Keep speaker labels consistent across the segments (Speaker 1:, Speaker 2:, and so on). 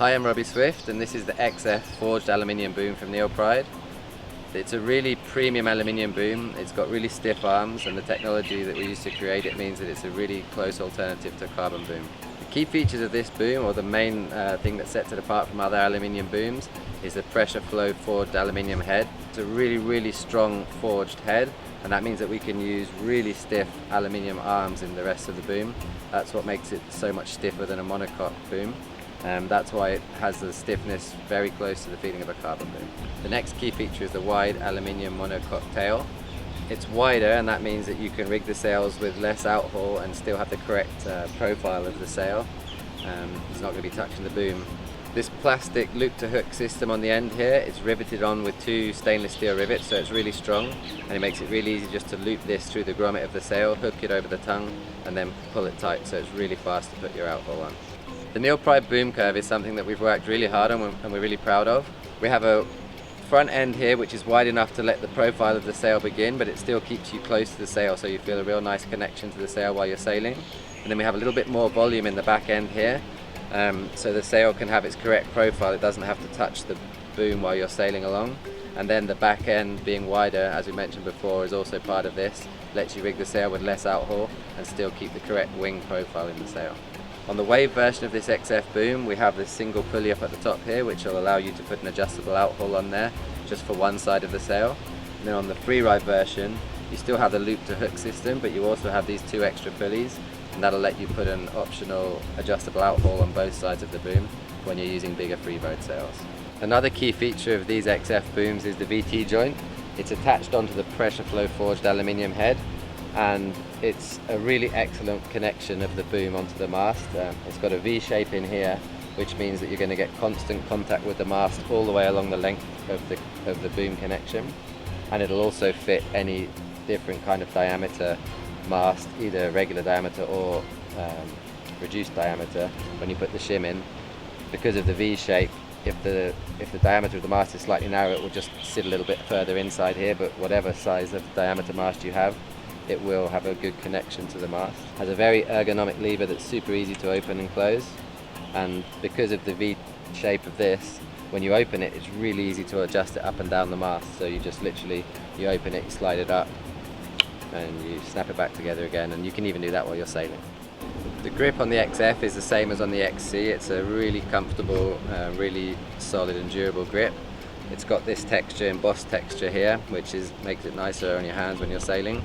Speaker 1: Hi, I'm Robbie Swift and this is the XF Forged Aluminium boom from NeilPryde. It's a really premium aluminium boom. It's got really stiff arms, and the technology that we use to create it means that it's a really close alternative to carbon boom. The key features of this boom, or the main thing that sets it apart from other aluminium booms, is the pressure flow forged aluminium head. It's a really strong forged head, and that means that we can use really stiff aluminium arms in the rest of the boom. That's what makes it so much stiffer than a monocoque boom. That's why it has the stiffness very close to the feeling of a carbon boom. The next key feature is the wide aluminium monocoque tail. It's wider, and that means that you can rig the sails with less outhaul and still have the correct profile of the sail. It's not going to be touching the boom. This plastic loop to hook system on the end here, it's riveted on with two stainless steel rivets, so it's really strong, and it makes it really easy just to loop this through the grommet of the sail, hook it over the tongue, and then pull it tight, so it's really fast to put your outhaul on. The NeilPryde boom curve is something that we've worked really hard on and we're really proud of. We have a front end here which is wide enough to let the profile of the sail begin, but it still keeps you close to the sail, so you feel a real nice connection to the sail while you're sailing. And then we have a little bit more volume in the back end here, so the sail can have its correct profile. It doesn't have to touch the boom while you're sailing along. And then the back end being wider, as we mentioned before, is also part of this. Lets you rig the sail with less outhaul and still keep the correct wing profile in the sail. On the wave version of this XF boom, we have this single pulley up at the top here, which will allow you to put an adjustable outhaul on there just for one side of the sail. And then on the freeride version, you still have the loop to hook system, but you also have these two extra pulleys, and that'll let you put an optional adjustable outhaul on both sides of the boom when you're using bigger freeride sails. Another key feature of these XF booms is the VT joint. It's attached onto the pressure flow forged aluminium head, and it's a really excellent connection of the boom onto the mast. It's got a V shape in here, which means that you're going to get constant contact with the mast all the way along the length of the boom connection, and it'll also fit any different kind of diameter mast, either regular diameter or reduced diameter. When you put the shim in, because of the V shape, if the diameter of the mast is slightly narrow, it will just sit a little bit further inside here, but whatever size of diameter mast you have, it will have a good connection to the mast. It has a very ergonomic lever that's super easy to open and close, and because of the V shape of this, when you open it, it's really easy to adjust it up and down the mast. So you just literally, you open it, you slide it up, and you snap it back together again, and you can even do that while you're sailing. The grip on the XF is the same as on the XC. It's a really comfortable, really solid and durable grip. It's got this texture, embossed texture here, which makes it nicer on your hands when you're sailing.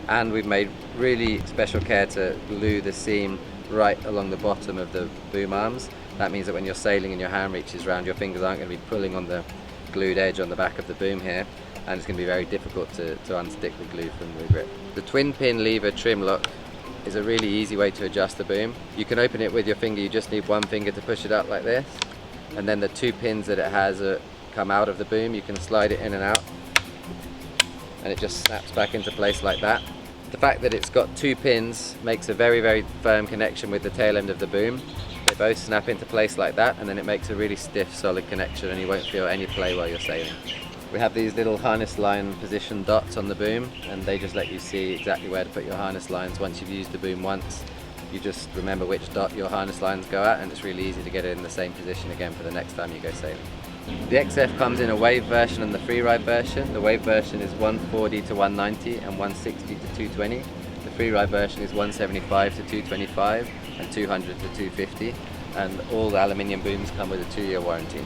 Speaker 1: And we've made really special care to glue the seam right along the bottom of the boom arms. That means that when you're sailing and your hand reaches around, your fingers aren't going to be pulling on the glued edge on the back of the boom here, and it's going to be very difficult to unstick the glue from the grip. The twin pin lever trim lock is a really easy way to adjust the boom. You can open it with your finger, you just need one finger to push it up like this, and then the two pins that it has come out of the boom. You can slide it in and out, and it just snaps back into place like that. The fact that it's got two pins makes a very firm connection with the tail end of the boom. They both snap into place like that, and then it makes a really stiff, solid connection, and you won't feel any play while you're sailing. We have these little harness line position dots on the boom, and they just let you see exactly where to put your harness lines. Once you've used the boom once, you just remember which dot your harness lines go at, and it's really easy to get it in the same position again for the next time you go sailing. The XF comes in a wave version and the freeride version. The wave version is 140 to 190 and 160 to 220. The freeride version is 175 to 225 and 200 to 250. And all the aluminium booms come with a 2-year warranty.